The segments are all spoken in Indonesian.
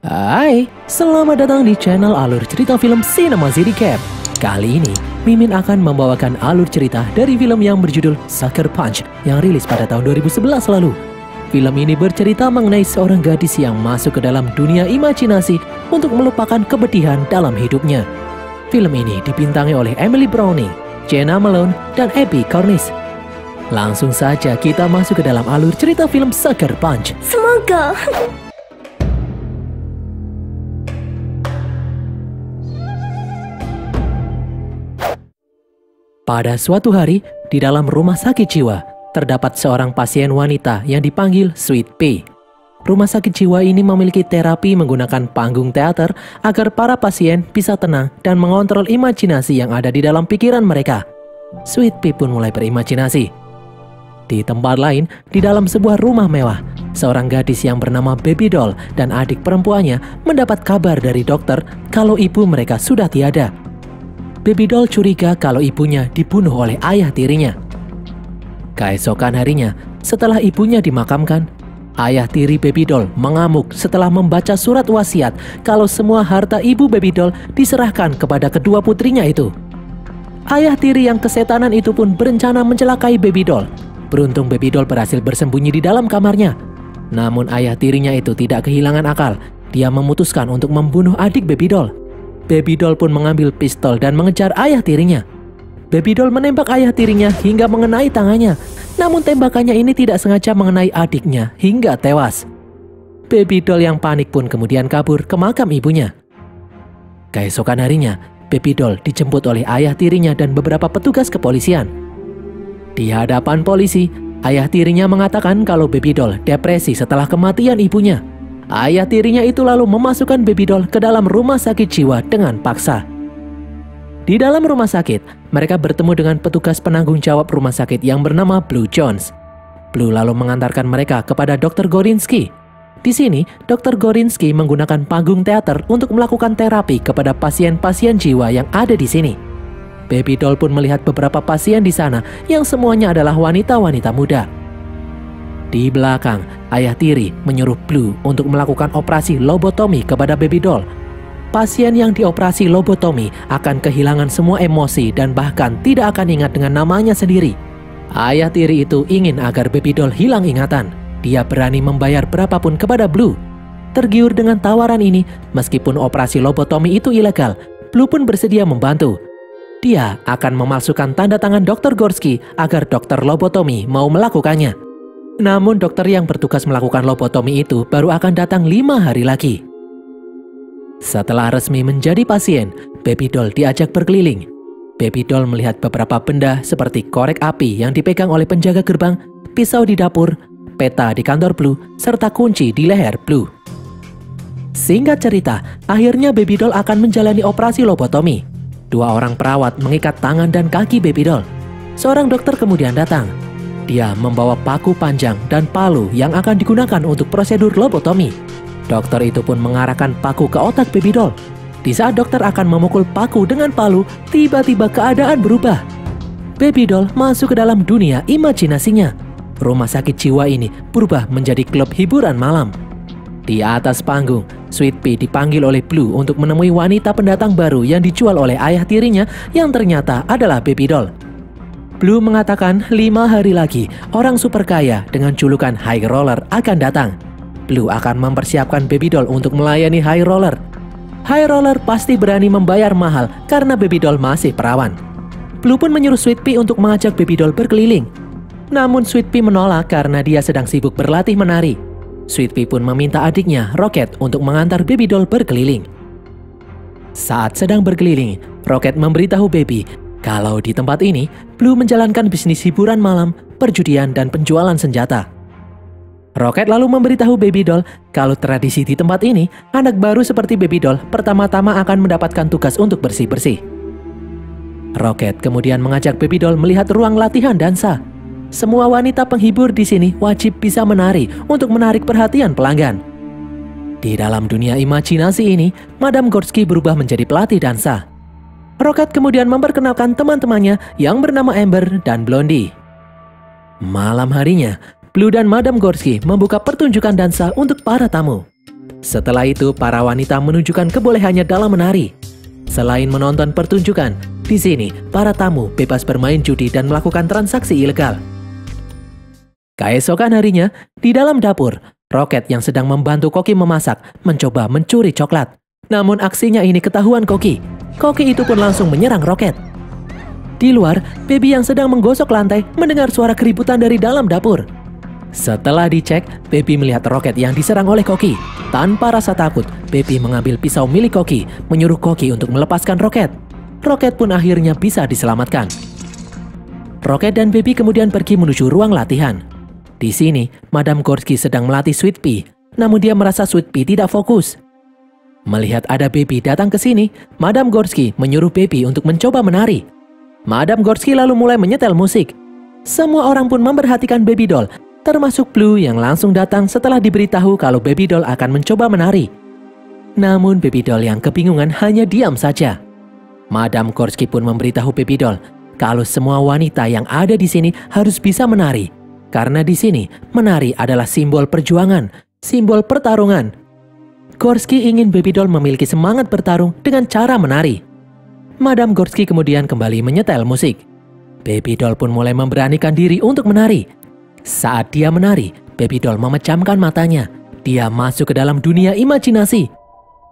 Hai, selamat datang di channel alur cerita film Cinema Recap. Kali ini, Mimin akan membawakan alur cerita dari film yang berjudul Sucker Punch yang rilis pada tahun 2011 lalu. Film ini bercerita mengenai seorang gadis yang masuk ke dalam dunia imajinasi untuk melupakan kepedihan dalam hidupnya. Film ini dibintangi oleh Emily Browning, Jena Malone, dan Abby Cornish. Langsung saja kita masuk ke dalam alur cerita film Sucker Punch. Semoga. Pada suatu hari, di dalam rumah sakit jiwa, terdapat seorang pasien wanita yang dipanggil Sweet Pea. Rumah sakit jiwa ini memiliki terapi menggunakan panggung teater agar para pasien bisa tenang dan mengontrol imajinasi yang ada di dalam pikiran mereka. Sweet Pea pun mulai berimajinasi. Di tempat lain, di dalam sebuah rumah mewah, seorang gadis yang bernama Baby Doll dan adik perempuannya mendapat kabar dari dokter kalau ibu mereka sudah tiada. Baby Doll curiga kalau ibunya dibunuh oleh ayah tirinya. Keesokan harinya, setelah ibunya dimakamkan, ayah tiri Baby Doll mengamuk setelah membaca surat wasiat kalau semua harta ibu Baby Doll diserahkan kepada kedua putrinya itu. Ayah tiri yang kesetanan itu pun berencana mencelakai Baby Doll. Beruntung Baby Doll berhasil bersembunyi di dalam kamarnya. Namun ayah tirinya itu tidak kehilangan akal. Dia memutuskan untuk membunuh adik Baby Doll. Baby Doll pun mengambil pistol dan mengejar ayah tirinya. Baby Doll menembak ayah tirinya hingga mengenai tangannya. Namun tembakannya ini tidak sengaja mengenai adiknya hingga tewas. Baby Doll yang panik pun kemudian kabur ke makam ibunya. Keesokan harinya, Baby Doll dijemput oleh ayah tirinya dan beberapa petugas kepolisian. Di hadapan polisi, ayah tirinya mengatakan kalau Baby Doll depresi setelah kematian ibunya. Ayah tirinya itu lalu memasukkan Baby Doll ke dalam rumah sakit jiwa dengan paksa. Di dalam rumah sakit, mereka bertemu dengan petugas penanggung jawab rumah sakit yang bernama Blue Jones. Blue lalu mengantarkan mereka kepada Dr. Gorinsky. Di sini, Dr. Gorinsky menggunakan panggung teater untuk melakukan terapi kepada pasien-pasien jiwa yang ada di sini. Baby Doll pun melihat beberapa pasien di sana yang semuanya adalah wanita-wanita muda. Di belakang, ayah tiri menyuruh Blue untuk melakukan operasi lobotomi kepada Baby Doll. Pasien yang dioperasi lobotomi akan kehilangan semua emosi dan bahkan tidak akan ingat dengan namanya sendiri. Ayah tiri itu ingin agar Baby Doll hilang ingatan. Dia berani membayar berapapun kepada Blue. Tergiur dengan tawaran ini, meskipun operasi lobotomi itu ilegal, Blue pun bersedia membantu. Dia akan memalsukan tanda tangan Dr. Gorsky agar dokter lobotomi mau melakukannya. Namun dokter yang bertugas melakukan lobotomi itu baru akan datang 5 hari lagi. Setelah resmi menjadi pasien, Baby Doll diajak berkeliling. Baby Doll melihat beberapa benda seperti korek api yang dipegang oleh penjaga gerbang, pisau di dapur, peta di kantor Blue, serta kunci di leher Blue. Singkat cerita, akhirnya Baby Doll akan menjalani operasi lobotomi. 2 orang perawat mengikat tangan dan kaki Baby Doll. Seorang dokter kemudian datang. Dia membawa paku panjang dan palu yang akan digunakan untuk prosedur lobotomi. Dokter itu pun mengarahkan paku ke otak Baby Doll. Di saat dokter akan memukul paku dengan palu, tiba-tiba keadaan berubah. Baby Doll masuk ke dalam dunia imajinasinya. Rumah sakit jiwa ini berubah menjadi klub hiburan malam. Di atas panggung, Sweet Pea dipanggil oleh Blue untuk menemui wanita pendatang baru yang dijual oleh ayah tirinya yang ternyata adalah Baby Doll. Blue mengatakan 5 hari lagi orang super kaya dengan julukan High Roller akan datang. Blue akan mempersiapkan Baby Doll untuk melayani High Roller. High Roller pasti berani membayar mahal karena Baby Doll masih perawan. Blue pun menyuruh Sweet Pea untuk mengajak Baby Doll berkeliling. Namun Sweet Pea menolak karena dia sedang sibuk berlatih menari. Sweet Pea pun meminta adiknya, Rocket, untuk mengantar Baby Doll berkeliling. Saat sedang berkeliling, Rocket memberitahu Baby kalau di tempat ini, Blue menjalankan bisnis hiburan malam, perjudian, dan penjualan senjata. Rocket lalu memberitahu Baby Doll kalau tradisi di tempat ini, anak baru seperti Baby Doll pertama-tama akan mendapatkan tugas untuk bersih-bersih. Rocket kemudian mengajak Baby Doll melihat ruang latihan dansa. Semua wanita penghibur di sini wajib bisa menari untuk menarik perhatian pelanggan. Di dalam dunia imajinasi ini, Madame Gorsky berubah menjadi pelatih dansa. Rocket kemudian memperkenalkan teman-temannya yang bernama Amber dan Blondie. Malam harinya, Blue dan Madame Gorsky membuka pertunjukan dansa untuk para tamu. Setelah itu, para wanita menunjukkan kebolehannya dalam menari. Selain menonton pertunjukan, di sini para tamu bebas bermain judi dan melakukan transaksi ilegal. Keesokan harinya, di dalam dapur, Rocket yang sedang membantu Koki memasak mencoba mencuri coklat. Namun aksinya ini ketahuan Koki. Koki itu pun langsung menyerang Rocket. Di luar, Baby yang sedang menggosok lantai mendengar suara keributan dari dalam dapur. Setelah dicek, Baby melihat Rocket yang diserang oleh Koki. Tanpa rasa takut, Baby mengambil pisau milik Koki, menyuruh Koki untuk melepaskan Rocket. Rocket pun akhirnya bisa diselamatkan. Rocket dan Baby kemudian pergi menuju ruang latihan. Di sini, Madame Gorski sedang melatih Sweet Pea, namun dia merasa Sweet Pea tidak fokus. Melihat ada Baby datang ke sini, Madame Gorski menyuruh Baby untuk mencoba menari. Madame Gorski lalu mulai menyetel musik. Semua orang pun memperhatikan Baby Doll, termasuk Blue yang langsung datang setelah diberitahu kalau Baby Doll akan mencoba menari. Namun Baby Doll yang kebingungan hanya diam saja. Madame Gorski pun memberitahu Baby Doll kalau semua wanita yang ada di sini harus bisa menari. Karena di sini menari adalah simbol perjuangan, simbol pertarungan. Gorski ingin Baby Doll memiliki semangat bertarung dengan cara menari. Madame Gorski kemudian kembali menyetel musik. Baby Doll pun mulai memberanikan diri untuk menari. Saat dia menari, Baby Doll memejamkan matanya. Dia masuk ke dalam dunia imajinasi.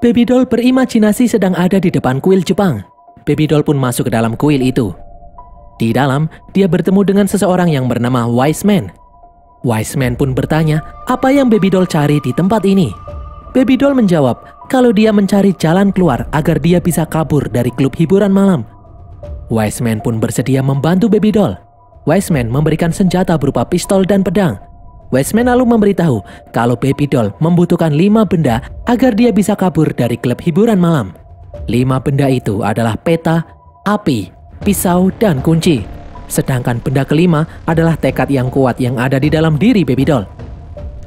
Baby Doll berimajinasi sedang ada di depan kuil Jepang. Baby Doll pun masuk ke dalam kuil itu. Di dalam, dia bertemu dengan seseorang yang bernama Wise Man. Wise Man pun bertanya apa yang Baby Doll cari di tempat ini. Baby Doll menjawab kalau dia mencari jalan keluar agar dia bisa kabur dari klub hiburan malam. Wise Man pun bersedia membantu Baby Doll. Wise Man memberikan senjata berupa pistol dan pedang. Wise Man lalu memberitahu kalau Baby Doll membutuhkan 5 benda agar dia bisa kabur dari klub hiburan malam. 5 benda itu adalah peta, api, pisau, dan kunci. Sedangkan benda kelima adalah tekad yang kuat yang ada di dalam diri Baby Doll.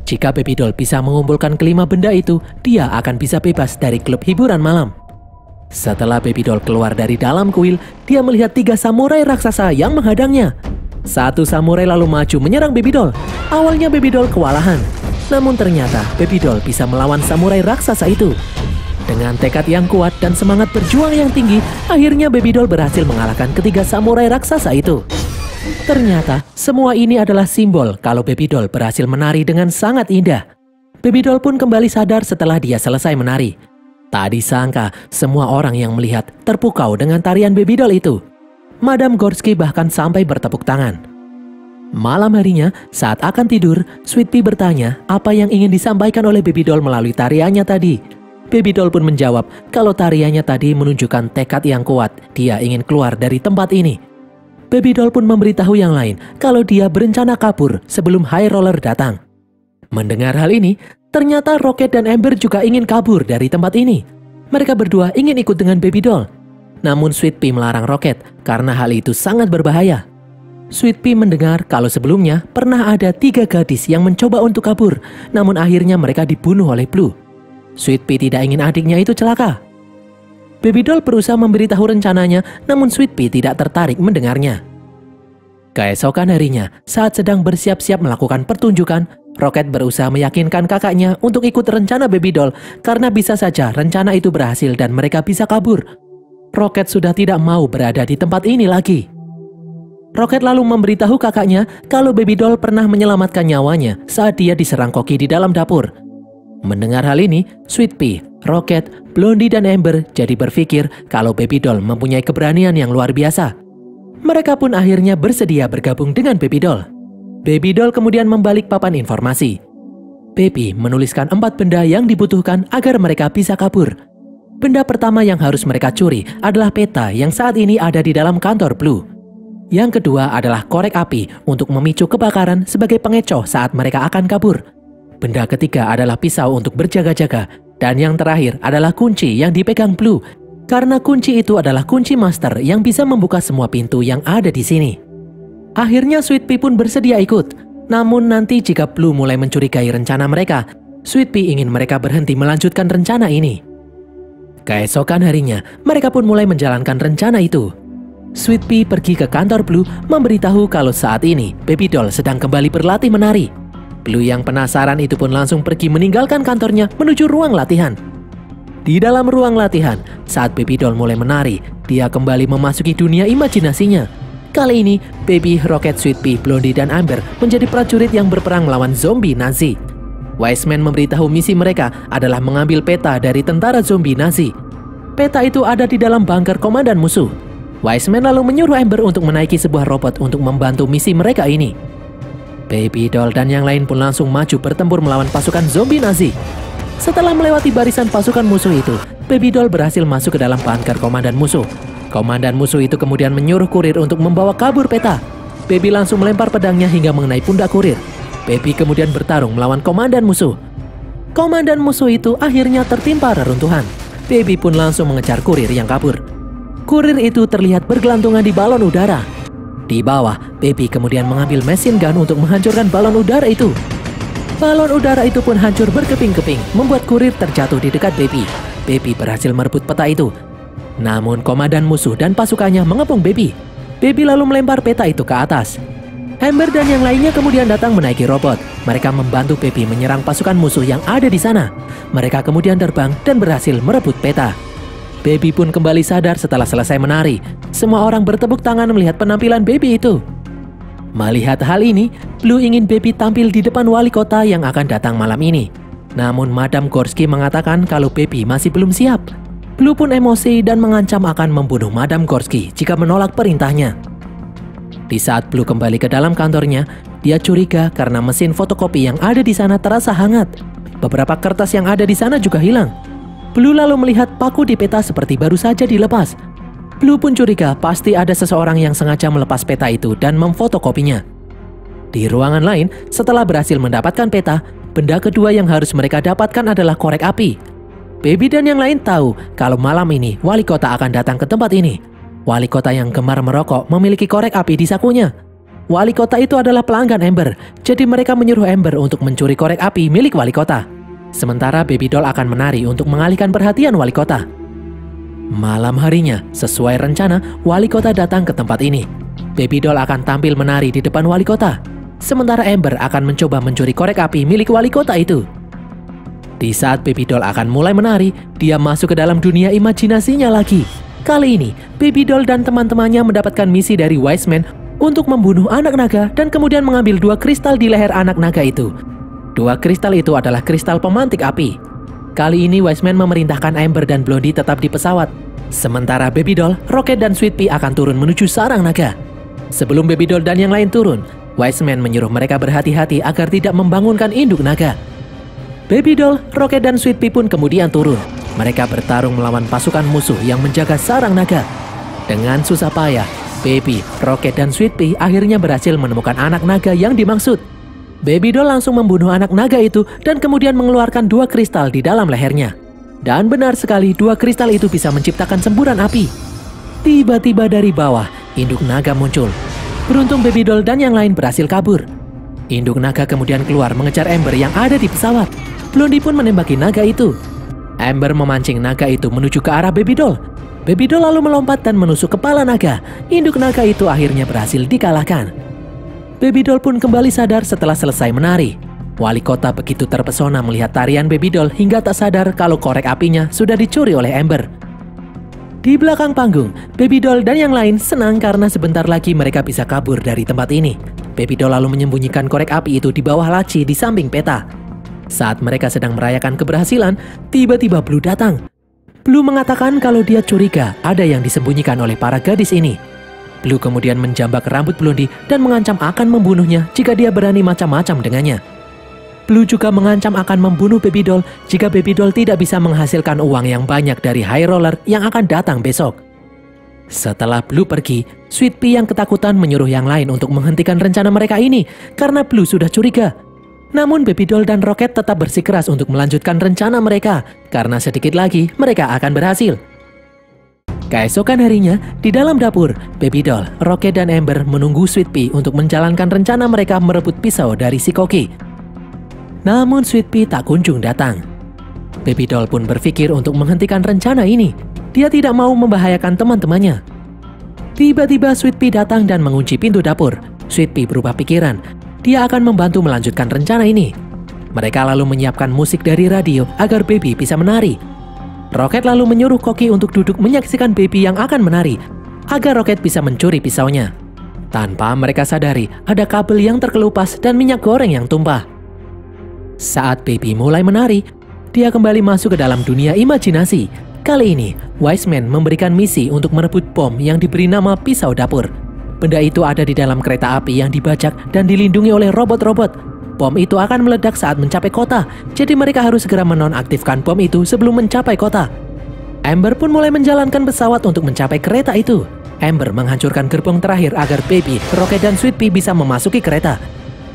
Jika Baby Doll bisa mengumpulkan kelima benda itu, dia akan bisa bebas dari klub hiburan malam. Setelah Baby Doll keluar dari dalam kuil, dia melihat 3 samurai raksasa yang menghadangnya. Satu samurai lalu maju menyerang Baby Doll. Awalnya Baby Doll kewalahan, namun ternyata Baby Doll bisa melawan samurai raksasa itu. Dengan tekad yang kuat dan semangat berjuang yang tinggi, akhirnya Baby Doll berhasil mengalahkan ketiga samurai raksasa itu. Ternyata semua ini adalah simbol kalau Baby Doll berhasil menari dengan sangat indah. Baby Doll pun kembali sadar setelah dia selesai menari. Tak disangka semua orang yang melihat terpukau dengan tarian Baby Doll itu. Madame Gorski bahkan sampai bertepuk tangan. Malam harinya, saat akan tidur, Sweet Pea bertanya apa yang ingin disampaikan oleh Baby Doll melalui tariannya tadi. Baby Doll pun menjawab kalau tariannya tadi menunjukkan tekad yang kuat, dia ingin keluar dari tempat ini. Baby Doll pun memberitahu yang lain kalau dia berencana kabur sebelum High Roller datang. Mendengar hal ini, ternyata Rocket dan Amber juga ingin kabur dari tempat ini. Mereka berdua ingin ikut dengan Baby Doll. Namun Sweet Pea melarang Rocket karena hal itu sangat berbahaya. Sweet Pea mendengar kalau sebelumnya pernah ada 3 gadis yang mencoba untuk kabur, namun akhirnya mereka dibunuh oleh Blue. Sweet Pea tidak ingin adiknya itu celaka. Baby Doll berusaha memberitahu rencananya, namun Sweet Pea tidak tertarik mendengarnya. Keesokan harinya, saat sedang bersiap-siap melakukan pertunjukan, Rocket berusaha meyakinkan kakaknya untuk ikut rencana Baby Doll karena bisa saja rencana itu berhasil dan mereka bisa kabur. Rocket sudah tidak mau berada di tempat ini lagi. Rocket lalu memberitahu kakaknya kalau Baby Doll pernah menyelamatkan nyawanya saat dia diserang Koki di dalam dapur. Mendengar hal ini, Sweet Pea, Rocket, Blondie, dan Amber jadi berpikir kalau Baby Doll mempunyai keberanian yang luar biasa. Mereka pun akhirnya bersedia bergabung dengan Baby Doll. Baby Doll kemudian membalik papan informasi. Baby menuliskan 4 benda yang dibutuhkan agar mereka bisa kabur. Benda pertama yang harus mereka curi adalah peta yang saat ini ada di dalam kantor Blue. Yang kedua adalah korek api untuk memicu kebakaran sebagai pengecoh saat mereka akan kabur. Benda ketiga adalah pisau untuk berjaga-jaga. Dan yang terakhir adalah kunci yang dipegang Blue. Karena kunci itu adalah kunci master yang bisa membuka semua pintu yang ada di sini. Akhirnya Sweet Pea pun bersedia ikut. Namun nanti jika Blue mulai mencurigai rencana mereka, Sweet Pea ingin mereka berhenti melanjutkan rencana ini. Keesokan harinya, mereka pun mulai menjalankan rencana itu. Sweet Pea pergi ke kantor Blue memberitahu kalau saat ini Baby Doll sedang kembali berlatih menari. Blue yang penasaran itu pun langsung pergi meninggalkan kantornya menuju ruang latihan. Di dalam ruang latihan, saat Baby Doll mulai menari, dia kembali memasuki dunia imajinasinya. Kali ini, Baby, Rocket, Sweet Pea, Blondie, dan Amber menjadi prajurit yang berperang melawan zombie Nazi. Wiseman memberitahu misi mereka adalah mengambil peta dari tentara zombie Nazi. Peta itu ada di dalam bunker komandan musuh. Wiseman lalu menyuruh Amber untuk menaiki sebuah robot untuk membantu misi mereka ini. Baby Doll dan yang lain pun langsung maju bertempur melawan pasukan zombie Nazi. Setelah melewati barisan pasukan musuh itu, Baby Doll berhasil masuk ke dalam bunker komandan musuh. Komandan musuh itu kemudian menyuruh kurir untuk membawa kabur peta. Baby langsung melempar pedangnya hingga mengenai pundak kurir. Baby kemudian bertarung melawan komandan musuh. Komandan musuh itu akhirnya tertimpa reruntuhan. Baby pun langsung mengejar kurir yang kabur. Kurir itu terlihat bergelantungan di balon udara. Di bawah, Baby kemudian mengambil mesin gun untuk menghancurkan balon udara itu. Balon udara itu pun hancur berkeping-keping, membuat kurir terjatuh di dekat Baby. Baby berhasil merebut peta itu. Namun komandan musuh dan pasukannya mengepung Baby. Baby lalu melempar peta itu ke atas. Amber dan yang lainnya kemudian datang menaiki robot. Mereka membantu Baby menyerang pasukan musuh yang ada di sana. Mereka kemudian terbang dan berhasil merebut peta. Baby pun kembali sadar setelah selesai menari. Semua orang bertepuk tangan melihat penampilan Baby itu. Melihat hal ini, Blue ingin Baby tampil di depan wali kota yang akan datang malam ini. Namun Madam Gorski mengatakan kalau Baby masih belum siap. Blue pun emosi dan mengancam akan membunuh Madam Gorski jika menolak perintahnya. Di saat Blue kembali ke dalam kantornya, dia curiga karena mesin fotokopi yang ada di sana terasa hangat. Beberapa kertas yang ada di sana juga hilang. Blue lalu melihat paku di peta seperti baru saja dilepas. Blue pun curiga pasti ada seseorang yang sengaja melepas peta itu dan memfotokopinya. Di ruangan lain, setelah berhasil mendapatkan peta, benda kedua yang harus mereka dapatkan adalah korek api. Baby dan yang lain tahu kalau malam ini wali kota akan datang ke tempat ini. Wali kota yang gemar merokok memiliki korek api di sakunya. Wali kota itu adalah pelanggan Amber, jadi mereka menyuruh Amber untuk mencuri korek api milik wali kota. Sementara Baby Doll akan menari untuk mengalihkan perhatian wali kota. Malam harinya, sesuai rencana, wali kota datang ke tempat ini. Baby Doll akan tampil menari di depan wali kota. Sementara Amber akan mencoba mencuri korek api milik wali kota itu. Di saat Baby Doll akan mulai menari, dia masuk ke dalam dunia imajinasinya lagi. Kali ini, Baby Doll dan teman-temannya mendapatkan misi dari Wiseman untuk membunuh anak naga dan kemudian mengambil 2 kristal di leher anak naga itu. 2 kristal itu adalah kristal pemantik api. Kali ini Wiseman memerintahkan Amber dan Blondie tetap di pesawat. Sementara Baby Doll, Rocket, dan Sweet Pea akan turun menuju sarang naga. Sebelum Baby Doll dan yang lain turun, Wiseman menyuruh mereka berhati-hati agar tidak membangunkan induk naga. Baby Doll, Rocket, dan Sweet Pea pun kemudian turun. Mereka bertarung melawan pasukan musuh yang menjaga sarang naga. Dengan susah payah, Baby, Rocket, dan Sweet Pea akhirnya berhasil menemukan anak naga yang dimaksud. Baby Doll langsung membunuh anak naga itu dan kemudian mengeluarkan 2 kristal di dalam lehernya. Dan benar sekali 2 kristal itu bisa menciptakan semburan api. Tiba-tiba dari bawah, induk naga muncul. Beruntung Baby Doll dan yang lain berhasil kabur. Induk naga kemudian keluar mengejar Amber yang ada di pesawat. Blondie pun menembaki naga itu. Amber memancing naga itu menuju ke arah Baby Doll. Baby Doll lalu melompat dan menusuk kepala naga. Induk naga itu akhirnya berhasil dikalahkan. Baby Doll pun kembali sadar setelah selesai menari. Wali kota begitu terpesona melihat tarian Baby Doll hingga tak sadar kalau korek apinya sudah dicuri oleh Amber. Di belakang panggung, Baby Doll dan yang lain senang karena sebentar lagi mereka bisa kabur dari tempat ini. Baby Doll lalu menyembunyikan korek api itu di bawah laci di samping peta. Saat mereka sedang merayakan keberhasilan, tiba-tiba Blue datang. Blue mengatakan kalau dia curiga ada yang disembunyikan oleh para gadis ini. Blue kemudian menjambak rambut Blondie dan mengancam akan membunuhnya jika dia berani macam-macam dengannya. Blue juga mengancam akan membunuh Baby Doll jika Baby Doll tidak bisa menghasilkan uang yang banyak dari High Roller yang akan datang besok. Setelah Blue pergi, Sweet Pea yang ketakutan menyuruh yang lain untuk menghentikan rencana mereka ini karena Blue sudah curiga. Namun Baby Doll dan Rocket tetap bersikeras untuk melanjutkan rencana mereka karena sedikit lagi mereka akan berhasil. Keesokan harinya, di dalam dapur, Baby Doll, Rocket, dan Amber menunggu Sweet Pea untuk menjalankan rencana mereka merebut pisau dari si koki. Namun Sweet Pea tak kunjung datang. Baby Doll pun berpikir untuk menghentikan rencana ini. Dia tidak mau membahayakan teman-temannya. Tiba-tiba Sweet Pea datang dan mengunci pintu dapur. Sweet Pea berubah pikiran. dia akan membantu melanjutkan rencana ini. Mereka lalu menyiapkan musik dari radio agar Baby bisa menari. Rocket lalu menyuruh Koki untuk duduk menyaksikan Baby yang akan menari, agar Rocket bisa mencuri pisaunya. Tanpa mereka sadari, ada kabel yang terkelupas dan minyak goreng yang tumpah. Saat Baby mulai menari, dia kembali masuk ke dalam dunia imajinasi. Kali ini, Wise Man memberikan misi untuk merebut bom yang diberi nama pisau dapur. Benda itu ada di dalam kereta api yang dibajak dan dilindungi oleh robot-robot. Bom itu akan meledak saat mencapai kota, jadi mereka harus segera menonaktifkan bom itu sebelum mencapai kota. Amber pun mulai menjalankan pesawat untuk mencapai kereta itu. Amber menghancurkan gerbong terakhir agar Baby, Rocket, dan Sweet Pea bisa memasuki kereta.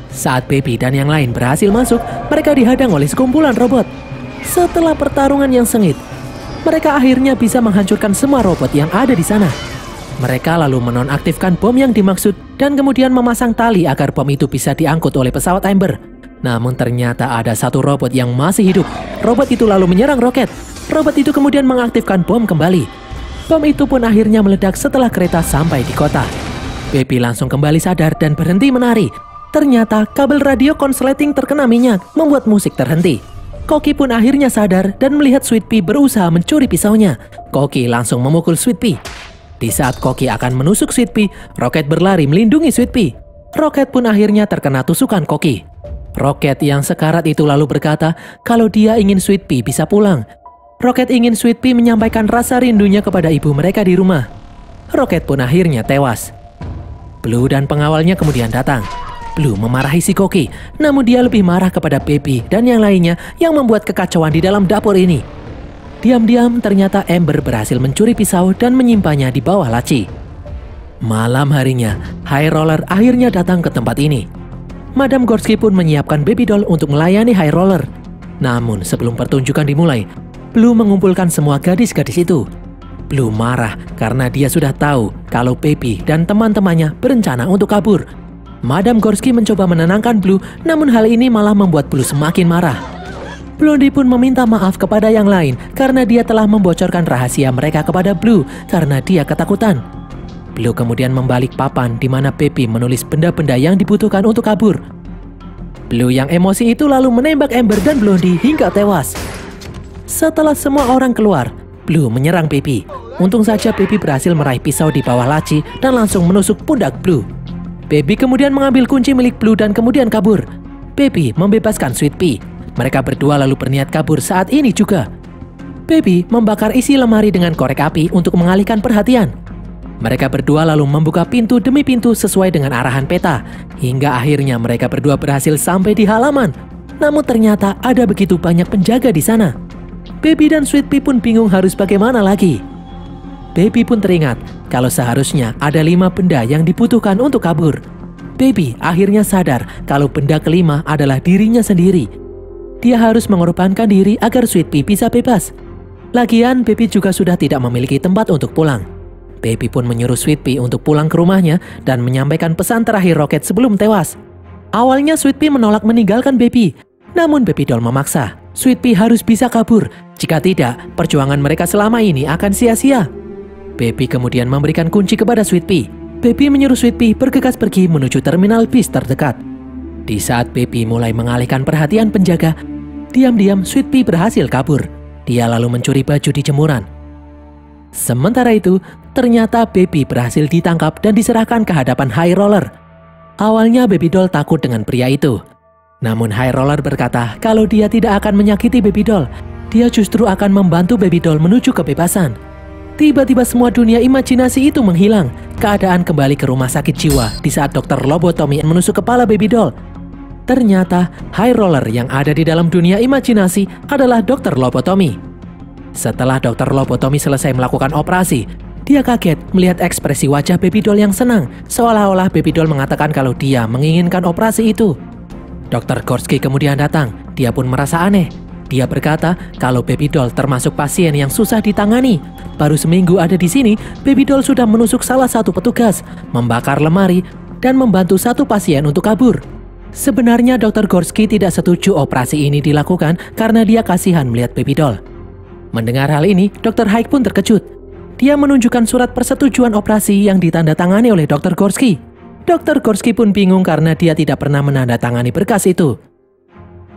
Saat Baby dan yang lain berhasil masuk, mereka dihadang oleh sekumpulan robot. Setelah pertarungan yang sengit, mereka akhirnya bisa menghancurkan semua robot yang ada di sana. Mereka lalu menonaktifkan bom yang dimaksud dan kemudian memasang tali agar bom itu bisa diangkut oleh pesawat Amber. Namun ternyata ada satu robot yang masih hidup. Robot itu lalu menyerang Rocket. Robot itu kemudian mengaktifkan bom kembali. Bom itu pun akhirnya meledak setelah kereta sampai di kota. Baby langsung kembali sadar dan berhenti menari. Ternyata kabel radio konsleting terkena minyak, membuat musik terhenti. Koki pun akhirnya sadar dan melihat Sweet Pea berusaha mencuri pisaunya. Koki langsung memukul Sweet Pea. Di saat Koki akan menusuk Sweet Pea, Rocket berlari melindungi Sweet Pea. Rocket pun akhirnya terkena tusukan Koki. Rocket yang sekarat itu lalu berkata kalau dia ingin Sweet Pea bisa pulang. Rocket ingin Sweet Pea menyampaikan rasa rindunya kepada ibu mereka di rumah. Rocket pun akhirnya tewas. Blue dan pengawalnya kemudian datang. Blue memarahi si Koki, namun dia lebih marah kepada Baby dan yang lainnya yang membuat kekacauan di dalam dapur ini. Diam-diam ternyata Amber berhasil mencuri pisau dan menyimpannya di bawah laci. Malam harinya, High Roller akhirnya datang ke tempat ini. Madam Gorsky pun menyiapkan Baby Doll untuk melayani High Roller. Namun sebelum pertunjukan dimulai, Blue mengumpulkan semua gadis-gadis itu. Blue marah karena dia sudah tahu kalau Baby dan teman-temannya berencana untuk kabur. Madam Gorsky mencoba menenangkan Blue, namun hal ini malah membuat Blue semakin marah. Blondie pun meminta maaf kepada yang lain karena dia telah membocorkan rahasia mereka kepada Blue karena dia ketakutan. Blue kemudian membalik papan di mana Baby menulis benda-benda yang dibutuhkan untuk kabur. Blue yang emosi itu lalu menembak Amber dan Blondie hingga tewas. Setelah semua orang keluar, Blue menyerang Baby. Untung saja Baby berhasil meraih pisau di bawah laci dan langsung menusuk pundak Blue. Baby kemudian mengambil kunci milik Blue dan kemudian kabur. Baby membebaskan Sweet Pea. Mereka berdua lalu berniat kabur saat ini juga. Baby membakar isi lemari dengan korek api untuk mengalihkan perhatian. Mereka berdua lalu membuka pintu demi pintu sesuai dengan arahan peta. Hingga akhirnya mereka berdua berhasil sampai di halaman. Namun ternyata ada begitu banyak penjaga di sana. Baby dan Sweet Pea pun bingung harus bagaimana lagi. Baby pun teringat kalau seharusnya ada 5 benda yang dibutuhkan untuk kabur. Baby akhirnya sadar kalau benda kelima adalah dirinya sendiri. Dia harus mengorbankan diri agar Sweet Pea bisa bebas. Lagian, Baby juga sudah tidak memiliki tempat untuk pulang. Baby pun menyuruh Sweet Pea untuk pulang ke rumahnya dan menyampaikan pesan terakhir Rocket sebelum tewas. Awalnya Sweet Pea menolak meninggalkan Baby, namun Baby Doll memaksa. Sweet Pea harus bisa kabur, jika tidak, perjuangan mereka selama ini akan sia-sia. Baby kemudian memberikan kunci kepada Sweet Pea. Baby menyuruh Sweet Pea bergegas pergi menuju terminal bis terdekat. Di saat Baby mulai mengalihkan perhatian penjaga, diam-diam Sweet Pea berhasil kabur. Dia lalu mencuri baju di jemuran. Sementara itu, ternyata Baby berhasil ditangkap dan diserahkan ke hadapan High Roller. Awalnya Baby Doll takut dengan pria itu. Namun High Roller berkata kalau dia tidak akan menyakiti Baby Doll. Dia justru akan membantu Baby Doll menuju kebebasan. Tiba-tiba semua dunia imajinasi itu menghilang. Keadaan kembali ke rumah sakit jiwa di saat dokter lobotomi menusuk kepala Baby Doll. Ternyata High Roller yang ada di dalam dunia imajinasi adalah dokter lobotomi. Setelah dokter lobotomi selesai melakukan operasi, dia kaget melihat ekspresi wajah Baby Doll yang senang, seolah-olah Baby Doll mengatakan kalau dia menginginkan operasi itu. Dokter Gorsky kemudian datang, dia pun merasa aneh. Dia berkata kalau Baby Doll termasuk pasien yang susah ditangani. Baru seminggu ada di sini, Baby Doll sudah menusuk salah satu petugas, membakar lemari, dan membantu satu pasien untuk kabur. Sebenarnya Dr. Gorsky tidak setuju operasi ini dilakukan karena dia kasihan melihat Baby Doll. Mendengar hal ini, Dr. Hyde pun terkejut. Dia menunjukkan surat persetujuan operasi yang ditandatangani oleh Dr. Gorsky. Dr. Gorski pun bingung karena dia tidak pernah menandatangani berkas itu.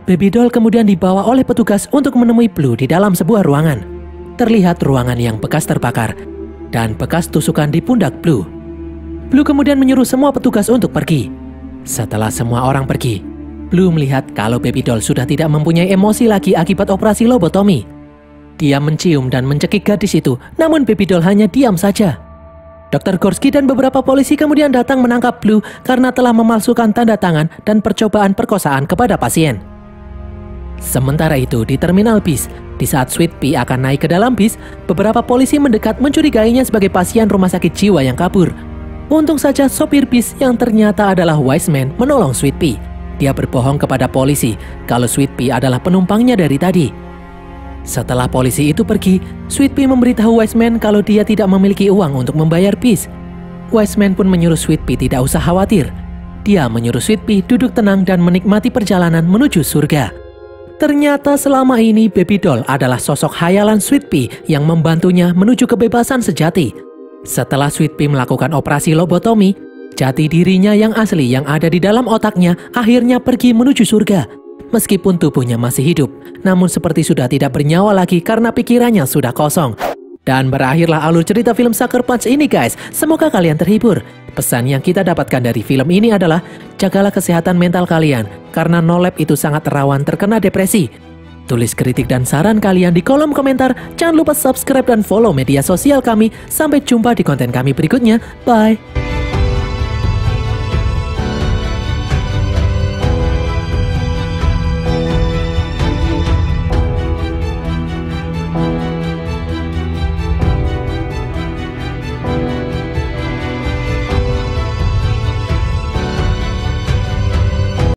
Baby doll kemudian dibawa oleh petugas untuk menemui Blue di dalam sebuah ruangan. Terlihat ruangan yang bekas terbakar dan bekas tusukan di pundak Blue. Blue kemudian menyuruh semua petugas untuk pergi. Setelah semua orang pergi, Blue melihat kalau baby doll sudah tidak mempunyai emosi lagi akibat operasi lobotomi. Dia mencium dan mencekik gadis itu, namun baby doll hanya diam saja. Dr. Gorski dan beberapa polisi kemudian datang menangkap Blue karena telah memalsukan tanda tangan dan percobaan perkosaan kepada pasien. Sementara itu di terminal bis, di saat Sweet Pea akan naik ke dalam bis, beberapa polisi mendekat mencurigainya sebagai pasien rumah sakit jiwa yang kabur. Untung saja sopir bis yang ternyata adalah Wiseman menolong Sweet Pea. Dia berbohong kepada polisi kalau Sweet Pea adalah penumpangnya dari tadi. Setelah polisi itu pergi, Sweet Pea memberitahu Wiseman kalau dia tidak memiliki uang untuk membayar bis. Wiseman pun menyuruh Sweet Pea tidak usah khawatir. Dia menyuruh Sweet Pea duduk tenang dan menikmati perjalanan menuju surga. Ternyata selama ini baby doll adalah sosok khayalan Sweet Pea yang membantunya menuju kebebasan sejati. Setelah Sweet Pea melakukan operasi lobotomi, jati dirinya yang asli yang ada di dalam otaknya akhirnya pergi menuju surga. Meskipun tubuhnya masih hidup, namun seperti sudah tidak bernyawa lagi karena pikirannya sudah kosong. Dan berakhirlah alur cerita film Sucker Punch ini guys. Semoga kalian terhibur. Pesan yang kita dapatkan dari film ini adalah jagalah kesehatan mental kalian karena no lab itu sangat rawan terkena depresi. Tulis kritik dan saran kalian di kolom komentar. Jangan lupa subscribe dan follow media sosial kami. Sampai jumpa di konten kami berikutnya. Bye.